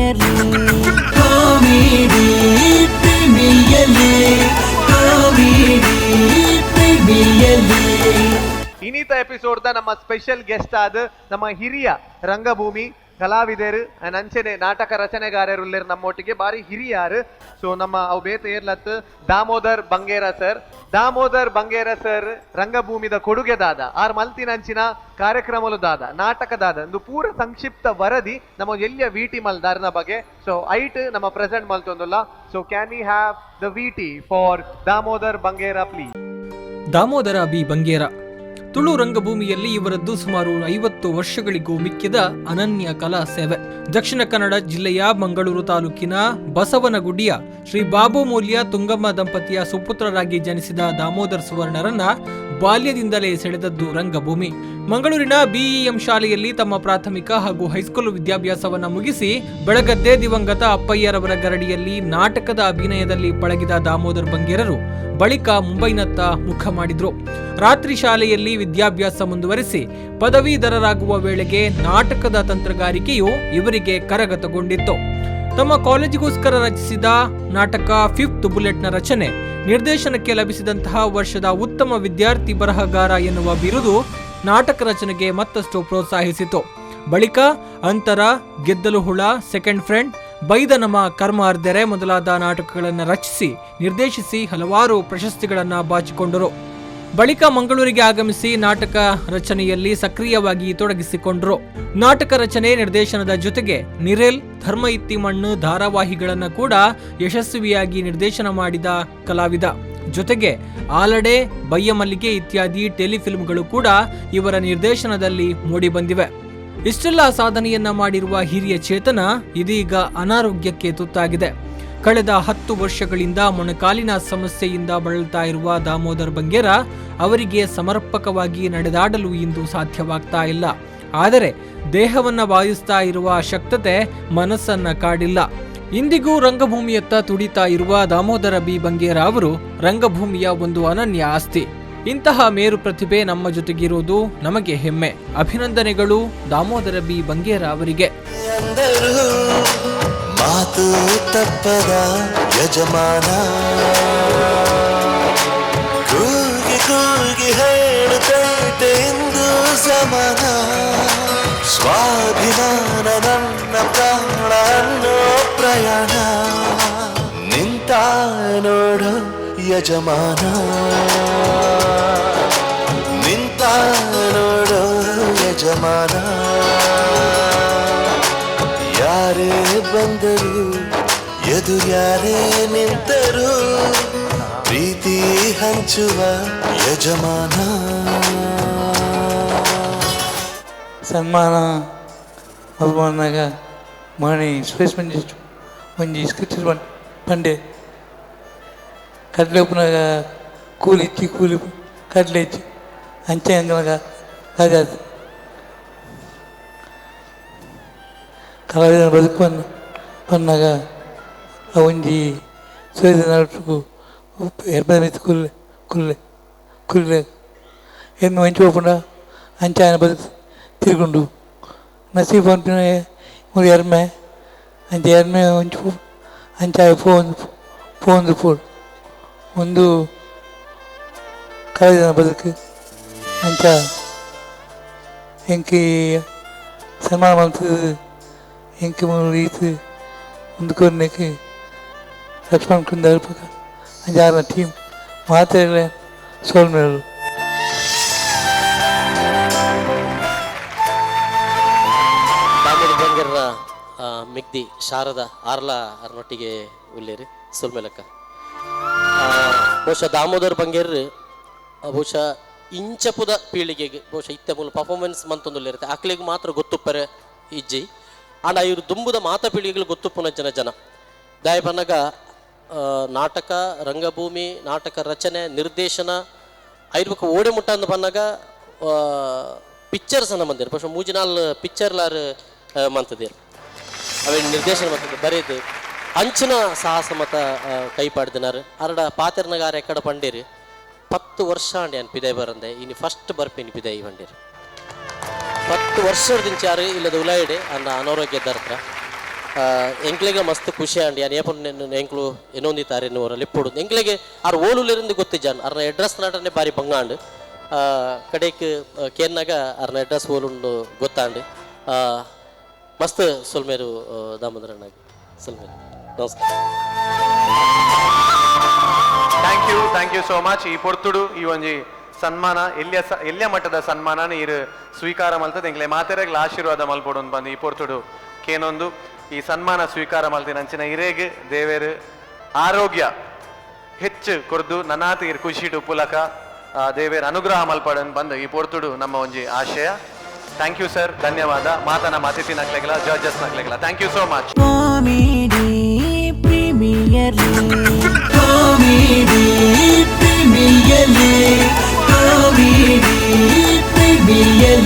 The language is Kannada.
ಪ್ರೀಮಿಯಲಿ ಕಾಮಿಡಿ ಪ್ರೀಮಿಯಲಿ ಕಾಮಿಡಿ ಪ್ರೀಮಿಯಲಿ. ಇನ್ನಿತ ಎಪಿಸೋಡ್ ನಮ್ಮ ಸ್ಪೆಷಲ್ ಗೆಸ್ಟ್ ಆದ ನಮ್ಮ ಹಿರಿಯ ರಂಗಭೂಮಿ ಕಲಾವಿದರು ಅಂಚನೆ ನಾಟಕ ರಚನೆಗಾರರು ನಮ್ಮೊಟ್ಟಿಗೆ ಬಾರಿ ಹಿರಿಯಾರು. ಸೊ ನಮ್ಮ ಅವು ಬೇತ ಏರ್ಲತ್ ದಾಮೋದರ್ ಬಂಗೇರ ಸರ್ ರಂಗಭೂಮಿದ ಕೊಡುಗೆದಾದ ಆರ್ ಮಲ್ತಿನಂಚಿನ ಕಾರ್ಯಕ್ರಮಲು ದಾದ ನಾಟಕದಾದ ಒಂದು ಪೂರ ಸಂಕ್ಷಿಪ್ತ ವರದಿ ನಮ್ಮ ಎಲ್ಲಿಯ ವಿಟಿ ಮಲ್ದಾರ್ನ ಬಗ್ಗೆ. ಸೊ ಐಟ್ ನಮ್ಮ ಪ್ರೆಸೆಂಟ್ ಮಲ್ತೊಂದುಲ್ಲ. So can we have the VT for Damodar Bangera please. Damodara B Bangera Tulu ರಂಗಭೂಮಿಯಲ್ಲಿ ಇವರದ್ದು ಸುಮಾರು 50 ವರ್ಷಗಳಿಗೂ ಮಿಕ್ಕಿದ ಅನನ್ಯ ಕಲಾ ಸೇವೆ. ದಕ್ಷಿಣ ಕನ್ನಡ ಜಿಲ್ಲೆಯ ಮಂಗಳೂರು ತಾಲೂಕಿನ ಬಸವನಗುಡಿಯ ಶ್ರೀ ಬಾಬು ಮೂಲ್ಯ ತುಂಗಮ್ಮ ದಂಪತಿಯ ಸುಪುತ್ರರಾಗಿ ಜನಿಸಿದ ದಾಮೋದರ್ ಸುವರ್ಣರನ್ನ ಬಾಲ್ಯದಿಂದಲೇ ಸೆಳೆದದ್ದು ರಂಗಭೂಮಿ. ಮಂಗಳೂರಿನ ಬಿಇಎಂ ಶಾಲೆಯಲ್ಲಿ ತಮ್ಮ ಪ್ರಾಥಮಿಕ ಹಾಗೂ ಹೈಸ್ಕೂಲ್ ವಿದ್ಯಾಭ್ಯಾಸವನ್ನ ಮುಗಿಸಿ ಬೆಳಗದ್ದೆ ದಿವಂಗತ ಅಪ್ಪಯ್ಯರವರ ಗರಡಿಯಲ್ಲಿ ನಾಟಕದ ಅಭಿನಯದಲ್ಲಿ ಪಳಗಿದ ದಾಮೋದರ್ ಬಂಗೇರರು ಬಳಿಕ ಮುಂಬೈನತ್ತ ಮುಖ ಮಾಡಿದ್ರು. ರಾತ್ರಿ ಶಾಲೆಯಲ್ಲಿ ವಿದ್ಯಾಭ್ಯಾಸ ಮುಂದುವರಿಸಿ ಪದವೀಧರರಾಗುವ ವೇಳೆಗೆ ನಾಟಕದ ತಂತ್ರಗಾರಿಕೆಯು ಇವರಿಗೆ ಕರಗತಗೊಂಡಿತ್ತು. ತಮ್ಮ ಕಾಲೇಜಿಗೋಸ್ಕರ ರಚಿಸಿದ ನಾಟಕ ಫಿಫ್ತ್ ಬುಲೆಟ್ನ ರಚನೆ ನಿರ್ದೇಶನಕ್ಕೆ ಲಭಿಸಿದಂತಹ ವರ್ಷದ ಉತ್ತಮ ವಿದ್ಯಾರ್ಥಿ ಬರಹಗಾರ ಎನ್ನುವ ಬಿರುದು ನಾಟಕ ರಚನೆಗೆ ಮತ್ತಷ್ಟು ಪ್ರೋತ್ಸಾಹಿಸಿತು. ಬಳಿಕ ಅಂತರ, ಗೆದ್ದಲು ಹುಳ, ಸೆಕೆಂಡ್ ಫ್ರೆಂಡ್, ಬೈದ ನಮ ಕರ್ಮ ಅರ್ಧೆರೆ ಮೊದಲಾದ ನಾಟಕಗಳನ್ನು ರಚಿಸಿ ನಿರ್ದೇಶಿಸಿ ಹಲವಾರು ಪ್ರಶಸ್ತಿಗಳನ್ನು ಬಾಚಿಕೊಂಡರು. ಬಳಿಕ ಮಂಗಳೂರಿಗೆ ಆಗಮಿಸಿ ನಾಟಕ ರಚನೆಯಲ್ಲಿ ಸಕ್ರಿಯವಾಗಿ ತೊಡಗಿಸಿಕೊಂಡರು. ನಾಟಕ ರಚನೆ ನಿರ್ದೇಶನದ ಜೊತೆಗೆ ನಿರೇಲ್, ಧರ್ಮ ಇತ್ತಿ ಮಣ್ಣು ಧಾರಾವಾಹಿಗಳನ್ನು ಕೂಡ ಯಶಸ್ವಿಯಾಗಿ ನಿರ್ದೇಶನ ಮಾಡಿದ ಕಲಾವಿದ. ಜೊತೆಗೆ ಆಲಡೆ, ಬಯ್ಯಮಲ್ಲಿಗೆ ಇತ್ಯಾದಿ ಟೆಲಿಫಿಲ್ಮ್ಗಳು ಕೂಡ ಇವರ ನಿರ್ದೇಶನದಲ್ಲಿ ಮೂಡಿಬಂದಿವೆ. ಇಷ್ಟೆಲ್ಲ ಸಾಧನೆಯನ್ನ ಮಾಡಿರುವ ಹಿರಿಯ ಚೇತನ ಇದೀಗ ಅನಾರೋಗ್ಯಕ್ಕೆ ತುತ್ತಾಗಿದೆ. ಕಳೆದ 10 ವರ್ಷಗಳಿಂದ ಮೊಣಕಾಲಿನ ಸಮಸ್ಯೆಯಿಂದ ಬಳಲ್ತಾ ಇರುವ ದಾಮೋದರ್ ಬಂಗೇರ ಅವರಿಗೆ ಸಮರ್ಪಕವಾಗಿ ನಡೆದಾಡಲು ಇಂದು ಸಾಧ್ಯವಾಗ್ತಾ ಇಲ್ಲ. ಆದರೆ ದೇಹವನ್ನ ವಾಯಿಸ್ತಾ ಇರುವ ಅಶಕ್ತತೆ ಮನಸ್ಸನ್ನ ಕಾಡಿಲ್ಲ. ಇಂದಿಗೂ ರಂಗಭೂಮಿಯತ್ತ ತುಡಿತಾ ಇರುವ ದಾಮೋದರ ಬಿ ಬಂಗೇರ ಅವರು ರಂಗಭೂಮಿಯ ಒಂದು ಅನನ್ಯ ಆಸ್ತಿ. ಇಂತಹ ಮೇರು ಪ್ರತಿಭೆ ನಮ್ಮ ಜೊತೆಗಿರುವುದು ನಮಗೆ ಹೆಮ್ಮೆ. ಅಭಿನಂದನೆಗಳು ದಾಮೋದರ ಬಿ ಬಂಗೇರ ಅವರಿಗೆ. ಮಾತು ತಪ್ಪದ ಯಜಮಾನ, ಕೂಗಿ ಕೂಗಿ ಹೇಳುತ್ತೈತೆ ಇಂದು ಸಮಾನ, ಸ್ವಾಭಿಮಾನ ನನ್ನ ಪ್ರಾಣ ಅನ್ನೋ ಪ್ರಯಾಣ, ನಿಂತ ನೋಡು ಯಜಮಾನ, ನಿಂತ ನೋಡು ಯಜಮಾನ, ಯಾರೇ ಬಂದರು ಎದುರ್ಯಾರೇ ನಿಂತರು ಪ್ರೀತಿ ಹಂಚುವ ಯಜಮಾನ. ಸನ್ಮಾನ ಅವಮಾನಾಗ ಮಣಿ ಸ್ಪೇಸ್ ಮಂಜಿ ಸ್ಕೃತಿ ಪಂಡೆ ಕಡಲೆ ಉಪ್ಪನಾಗ ಕೂಲಿ ಕಡಲೆ ಇಚ್ಚಿ ಅಂಚೆ ಅಂಗನಾಗ ಕಾಜಾದ ಕಲಾವಿದನ ಬದುಕು ಬಂದಾಗ ಒಂಜಿ ಸೂರ್ಯದ ನಾಟಕು ಎರ್ಬದ ಮಿತ್ತು ಕುಲ್ಲೆ ಎಮ್ಮೆ ಮಂಚು ಹೋಗ್ಕೊಂಡ ಅಂಚೆ ఆయన ಬದುಕು ತಿರ್ಕೊಂಡು ನಸೀಬ್ ಪಂಪಿನ ಒಂದು ಎರ್ಮೆ ಅಂಚೆ ಎರ್ಮೆ ಒಂಚು ಅಂಚೆ ಪೋಂದು ಪೋಡು ಒಂದು ಕಲಾವಿದನ ಬದುಕು ಅಂಚ ಎಂಕಿ ಸನ್ಮಾನ ಮಾಡ್ತದೆ. ಎಂಕಿ ರೀತಿ ಮುಂದಕ್ಕೆ ಲಕ್ಷ್ಮಣ್ ಕುಂದ ಹೇಳ್ಬೇಕ ಅಂಜಾರನ ಟೀಮ್ ಮಾತಾಡಲೇ ಸೋಲ್ಮೇಳು. ದಾಮೋದರ ಬಂಗೇರ ಮಿಗ್ದಿ ಶಾರದ ಆರ್ಲ ಅರ್ನೊಟ್ಟಿಗೆ ಉಳ್ಳೇರಿ ಸೋಲ್ಮೇಲಕ್ಕ. ಬಹುಶಃ ದಾಮೋದರ ಬಂಗೇರ್ ಬಹುಶಃ ಇಂಚಪುದ ಪೀಳಿಗೆಗೆ ಬಹುಶಃ ಇತ್ತ ಮೂಲ ಪರ್ಫಾರ್ಮೆನ್ಸ್ ಮಂತೊಂದುಲ್ಲಿರುತ್ತೆ ಆಕ್ಲಿಗೆ ಮಾತ್ರ ಗೊತ್ತುಪ್ಪರೆ ಇಜ್ಜಿ ಆಂಡ ಇವರು ದುಂಬುದ ಮಾತ ಪೀಳಿಗೆಗಳು ಗೊತ್ತುಪ್ಪುನ ಜನ ದಾಯ ಬನ್ನಗ ನಾಟಕ ರಂಗಭೂಮಿ ನಾಟಕ ರಚನೆ ನಿರ್ದೇಶನ ಐರ್ಬೇಕು ಓಡೆ ಮುಟ್ಟ ಅಂದು ಬನ್ನಾಗ ಪಿಕ್ಚರ್ಸ್ ಅನ್ನ ಬಂದಿರು ಬಹುಶಃ ಮೂಜಿನಾಲ್ ಪಿಕ್ಚರ್ಲಾರು ಮಂತದೇರು ಅವೇ ನಿರ್ದೇಶನ ಮಾಡ್ತಿದ್ದೆ ಬರೀದು ಅಂಚಿನ ಸಾಹಸ ಮತ ಕೈಪಾಡ್ದಿನಾರು ಅರಡ ಪಾತೆರ್ನಗಾರ ಎಕ್ಕಡ ಪಂಡೇರಿ 10 ವರ್ಷ ಅಂಡಿ ಅನ್ ಪಿದೈ ಬರಂದೆ ಇನ್ನು ಫಸ್ಟ್ ಬರ್ಪೇನಿ ಪಿದೈ ಬಂಡೇರಿ 10 ವರ್ಷದಿಂಚಾರು ಇಲ್ಲದ ಉಲಾಯಿಡೆ ಅನ್ನ ಅನಾರೋಗ್ಯದ ಹತ್ರ ಎಂಕ್ಲೆಗೆ ಮಸ್ತ್ ಖುಷಿ ಅಂಡಿ ಅನ್ ಏಪನ್ ಎಂಕ್ಲು ಏನೊಂದಿತ್ತಾರೆ ಎನ್ನುವರಲ್ಲಿ ಇಪ್ಪುಡು ಎಂಕ್ಲೆಗೆ ಆರು ಓಲುಲಿருந்து ಗೊತ್ತಿಜಾನ್ ಅರ್ನ ಅಡ್ರೆಸ್ ನಾಟನೆ ಬಾರಿ ಬಂಗಾಂಡು ಕಡೆಕ್ ಕೇನ್ನಾಗ ಅರ್ನ ಅಡ್ರೆಸ್ ಓಲುಂಡು ಗೊತ್ತಾಂಡು ಮಸ್ತ್ ಸೊಲ್ಮೇರು ದಾಮೋದರನಾಗಿ ಸೊಲ್ಮೇರು ನಮಸ್ಕಾರ. Thank you so much. ಈ ಪೊರ್ತುಡು ಈ ಒಂಜಿ ಸನ್ಮಾನ ಎಲ್ಲಿಯ ಮಟ್ಟದ ಸನ್ಮಾನ ಇರು ಸ್ವೀಕಾರ ಮಲ್ತದ ಎಂಕ್ಲೆ ಮಾತೆರೆಗ್ಲ ಆಶೀರ್ವಾದ ಮಲ್ಪೊಡು ಬಂದು ಈ ಪೊರ್ತುಡು ಕೇನೊಂದು ಈ ಸನ್ಮಾನ ಸ್ವೀಕಾರ ಮಲ್ತಿನ ಅಂಚಿನ ಹಿರೇಗ್ ದೇವೇರು ಆರೋಗ್ಯ ಹೆಚ್ಚು ಕೊರ್ದು ನನಾತಿ ಇರು ಖುಷಿಡು ಪುಲಕ ದೇವೇರ್ ಅನುಗ್ರಹ ಮಲ್ಪಡನ್ ಬಂದು ಈ ಪೊರ್ತುಡು ನಮ್ಮ ಒಂಜಿ ಆಶಯ. ಥ್ಯಾಂಕ್ ಯು ಸರ್, ಧನ್ಯವಾದ. ಮಾತನ ಅತಿಥಿ ನಕ್ಲೆಗಲ ಜಡ್ಜಸ್ ನಕ್ಲೆಗಲ thank you so much. Comedy premier comedy premier comedy premier